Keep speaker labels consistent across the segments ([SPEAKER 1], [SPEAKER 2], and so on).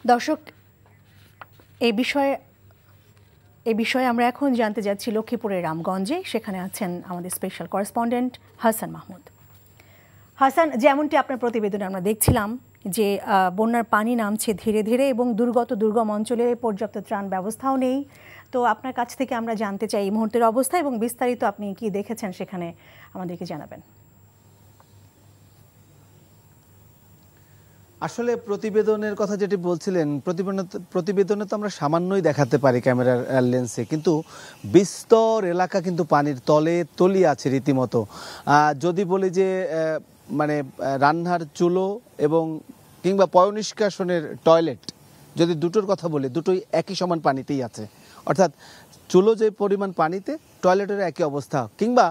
[SPEAKER 1] দর্শক, এই বিষয়ে আমরা এখন জানতে যাচ্ছি লক্ষ্মীপুরের রামগঞ্জে। সেখানে আছেন আমাদের স্পেশাল করেসপন্ডেন্ট হাসান মাহমুদ। হাসান, যেমনটি আপনার প্রতিবেদনে আমরা দেখছিলাম যে বন্যার পানি নামছে ধীরে ধীরে এবং দুর্গম অঞ্চলে পর্যাপ্ত ত্রাণ ব্যবস্থাও নেই। তো আপনার কাছ থেকে আমরা জানতে চাই এই মুহূর্তের অবস্থা এবং বিস্তারিত আপনি কি দেখেছেন সেখানে আমাদেরকে জানাবেন।
[SPEAKER 2] আসলে প্রতিবেদনের কথা যেটি বলছিলেন, প্রতিবেদনে তো আমরা সামান্যই দেখাতে পারি ক্যামেরার লেন্সে, কিন্তু বিস্তর এলাকা কিন্তু পানির তলে তলিয়ে আছে রীতিমতো। যদি বলি যে মানে রান্নার চুলো এবং কিংবা পয়ঃনিষ্কাশনের টয়লেট, যদি দুটোর কথা বলি, দুটোই একই সমান পানিতেই আছে। অর্থাৎ চুলো যে পরিমাণ পানিতে, টয়লেটের একই অবস্থা। কিংবা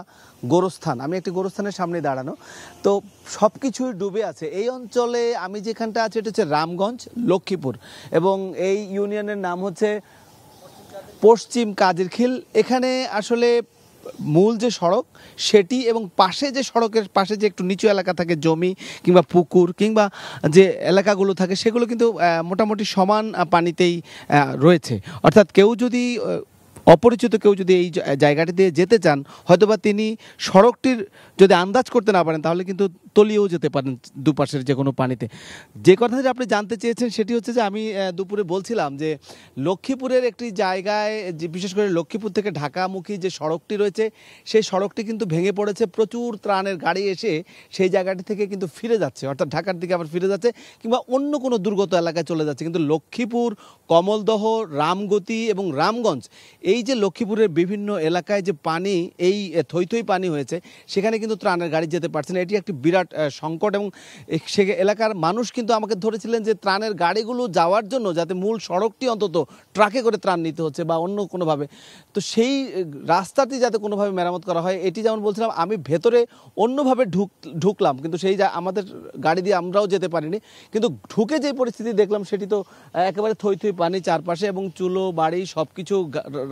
[SPEAKER 2] গোরস্থান, আমি একটি গোরস্থানের সামনে দাঁড়ানো, তো সব কিছুই ডুবে আছে এই অঞ্চলে। আমি যেখানটা আছি এটা হচ্ছে রামগঞ্জ, লক্ষ্মীপুর, এবং এই ইউনিয়নের নাম হচ্ছে পশ্চিম কাজিরখিল। এখানে আসলে মূল যে সড়ক সেটি এবং পাশে যে সড়কের পাশে যে একটু নিচু এলাকা থাকে, জমি কিংবা পুকুর কিংবা যে এলাকাগুলো থাকে, সেগুলো কিন্তু মোটামুটি সমান পানিতেই রয়েছে। অর্থাৎ কেউ যদি অপরিচিত কেউ যদি এই জায়গাটি দিয়ে যেতে চান, হয়তোবা তিনি সড়কটির যদি আন্দাজ করতে না পারেন, তাহলে কিন্তু তলিয়েও যেতে পারেন দুপাশের যে কোনো পানিতে। যে কথাটা আপনি জানতে চেয়েছেন সেটি হচ্ছে যে আমি দুপুরে বলছিলাম যে লক্ষ্মীপুরের একটি জায়গায়, যে বিশেষ করে লক্ষ্মীপুর থেকে ঢাকামুখী যে সড়কটি রয়েছে, সেই সড়কটি কিন্তু ভেঙে পড়েছে। প্রচুর ত্রাণের গাড়ি এসে সেই জায়গাটি থেকে কিন্তু ফিরে যাচ্ছে, অর্থাৎ ঢাকার দিকে আবার ফিরে যাচ্ছে কিংবা অন্য কোনো দুর্গত এলাকায় চলে যাচ্ছে। কিন্তু লক্ষ্মীপুর, কমলদহ, রামগতি এবং রামগঞ্জ, এই যে লক্ষ্মীপুরের বিভিন্ন এলাকায় যে পানি, এই থই থই পানি হয়েছে, সেখানে কিন্তু ত্রাণের গাড়ি যেতে পারছে না। এটি একটি বিরাট সংকট। এবং সে এলাকার মানুষ কিন্তু আমাকে ধরেছিলেন যে ত্রাণের গাড়িগুলো যাওয়ার জন্য যাতে মূল সড়কটি অন্তত ট্রাকে করে ত্রাণ নিতে হচ্ছে বা অন্য কোনোভাবে, তো সেই রাস্তাটি যাতে কোনোভাবে মেরামত করা হয়, এটি যেমন বলছিলাম। আমি ভেতরে অন্যভাবে ঢুকলাম, কিন্তু সেই আমাদের গাড়ি দিয়ে আমরাও যেতে পারিনি। কিন্তু ঢুকে যে পরিস্থিতি দেখলাম, সেটি তো একেবারে থই থই পানি চারপাশে, এবং চুলো বাড়ি সব কিছু,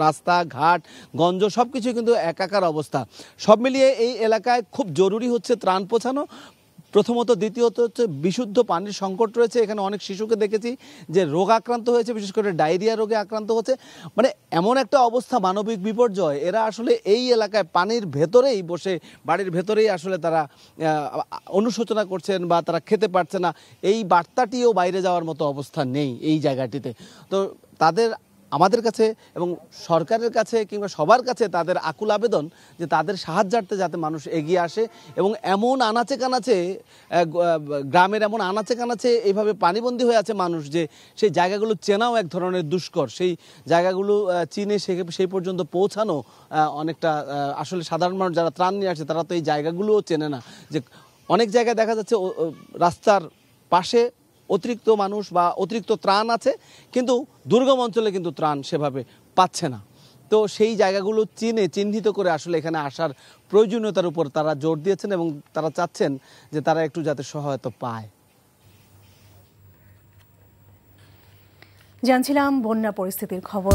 [SPEAKER 2] রাস্তাঘাট গঞ্জ সব কিছু কিন্তু একাকার অবস্থা। সব মিলিয়ে এই এলাকায় খুব জরুরি হচ্ছে ত্রাণ পৌঁছানো, প্রথমত। দ্বিতীয়ত হচ্ছে বিশুদ্ধ পানির সংকট রয়েছে। এখানে অনেক শিশুকে দেখেছি যে রোগ আক্রান্ত হয়েছে, বিশেষ করে ডায়রিয়া রোগে আক্রান্ত হচ্ছে। মানে এমন একটা অবস্থা, মানবিক বিপর্যয়। এরা আসলে এই এলাকায় পানির ভেতরেই বসে, বাড়ির ভেতরেই আসলে তারা অনুশোচনা করছেন বা তারা খেতে পারছে না। এই বার্তাটিও বাইরে যাওয়ার মতো অবস্থা নেই এই জায়গাটিতে। তো তাদের, আমাদের কাছে এবং সরকারের কাছে কিংবা সবার কাছে তাদের আকুল আবেদন যে তাদের সাহায্যার্থে যাতে মানুষ এগিয়ে আসে, এবং এমন আনাচে কানাচে, গ্রামের এমন আনাচে কানাচে এইভাবে পানিবন্দী হয়ে আছে মানুষ, যে সেই জায়গাগুলো চেনাও এক ধরনের দুষ্কর। সেই জায়গাগুলো চিনে সেই পর্যন্ত পৌঁছানো অনেকটা, আসলে সাধারণ মানুষ যারা ত্রাণ নিয়ে আসে তারা তো এই জায়গাগুলোও চেনে না। যে অনেক জায়গায় দেখা যাচ্ছে রাস্তার পাশে অতিরিক্ত মানুষ বা অতিরিক্ত ত্রাণ আছে, কিন্তু দুর্গম অঞ্চলে কিন্তু ত্রাণ সেভাবে পাচ্ছে না। তো সেই জায়গাগুলো চিহ্নিত করে আসলে এখানে আসার প্রয়োজনীয়তার উপর তারা জোর দিয়েছেন, এবং তারা চাচ্ছেন যে তারা একটু যাতে সহায়তা পায়।
[SPEAKER 1] জানছিলাম বন্যা পরিস্থিতির খবর।